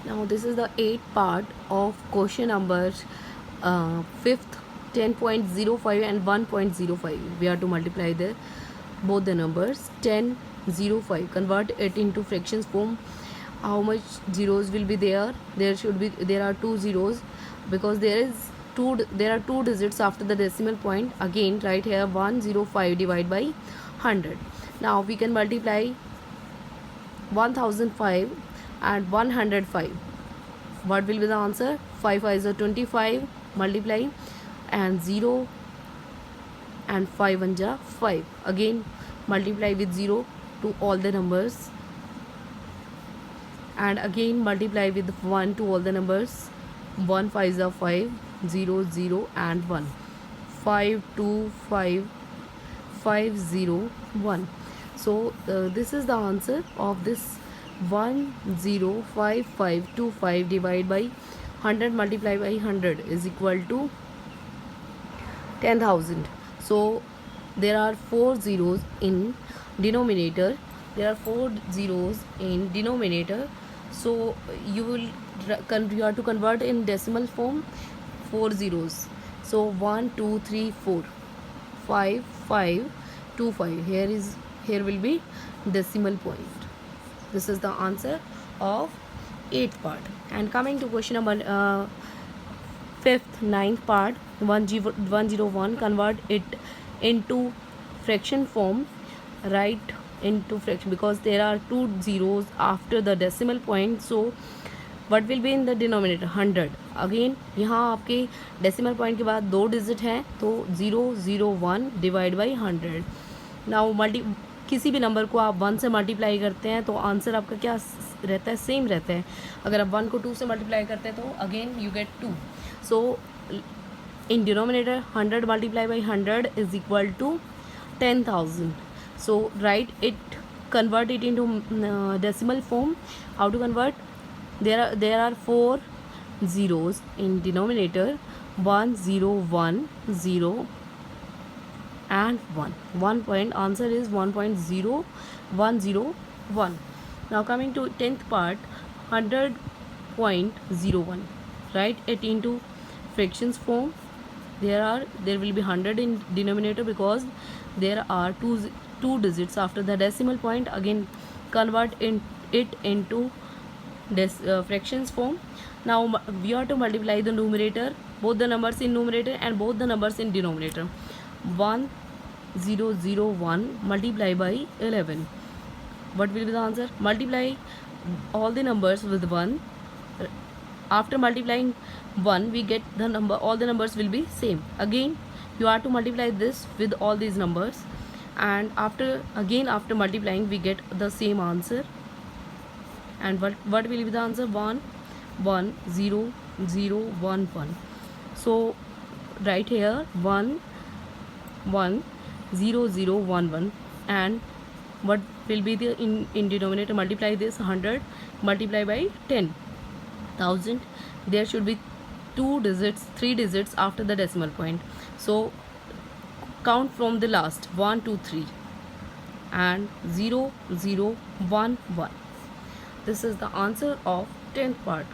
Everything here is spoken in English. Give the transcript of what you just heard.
Now this is the 8th part of question number 5th, 10.05 and 1.05. We have to multiply both the numbers. 10.05, convert it into fractions form. How much zeros will be there? There are two zeros, because there are two digits after the decimal point. Again, right here 105 divided by 100. Now we can multiply 1005 and 105. What will be the answer? 5 5 is 25, multiply, and 0 and 5 1 ja 5. Again multiply with 0 to all the numbers, and again multiply with 1 to all the numbers. 1 5 is 5, 0 0 and 1. 5 2 5 5 0 1. So this is the answer of this 105525 divided by 100 multiplied by 100 is equal to 10,000. So there are 4 zeros in denominator. So you have to convert in decimal form 4 zeros. So 1 2 3 4 5 5 2 5. Here will be decimal point. This is the answer of 8th part. And coming to question number 5th, 9th part, 101, convert it into fraction form. Write into fraction, because there are two zeros after the decimal point. So what will be in the denominator? 100. Again यहाँ आपके decimal point के बाद दो digit हैं, तो 001 divided by 100. Now किसी भी number को आप 1 से मल्टीप्लाई करते हैं तो आंसर आपका क्या रहता है? सेम रहता है. अगर आप 1 को 2 से मल्टीप्लाई करते हैं तो again you get 2. So in denominator 100 multiply by 100 is equal to 10,000. So write it, convert it into decimal form. How to convert? There are 4 zeros in denominator. 1 0 1 0 and 1. 1 point, answer is 1.0101. Now coming to 10th part, 100.01. Write it into fractions form. There will be 100 in denominator, because there are two digits after the decimal point. Again convert it into fractions form. Now we have to multiply the numerator, both the numbers in numerator and both the numbers in denominator. 1001 multiply by 11. What will be the answer? Multiply all the numbers with 1. After multiplying 1, we get the number, all the numbers will be same. Again you have to multiply this with all these numbers, and after multiplying we get the same answer. And what will be the answer? 1 1 0 0 1 1. So right here 1 1 0 0 1 1. And what will be the in denominator? Multiply this 100 multiply by 10,000. There should be three digits after the decimal point. So count from the last 1 2 3 and 0 0 1 1. This is the answer of 10th part.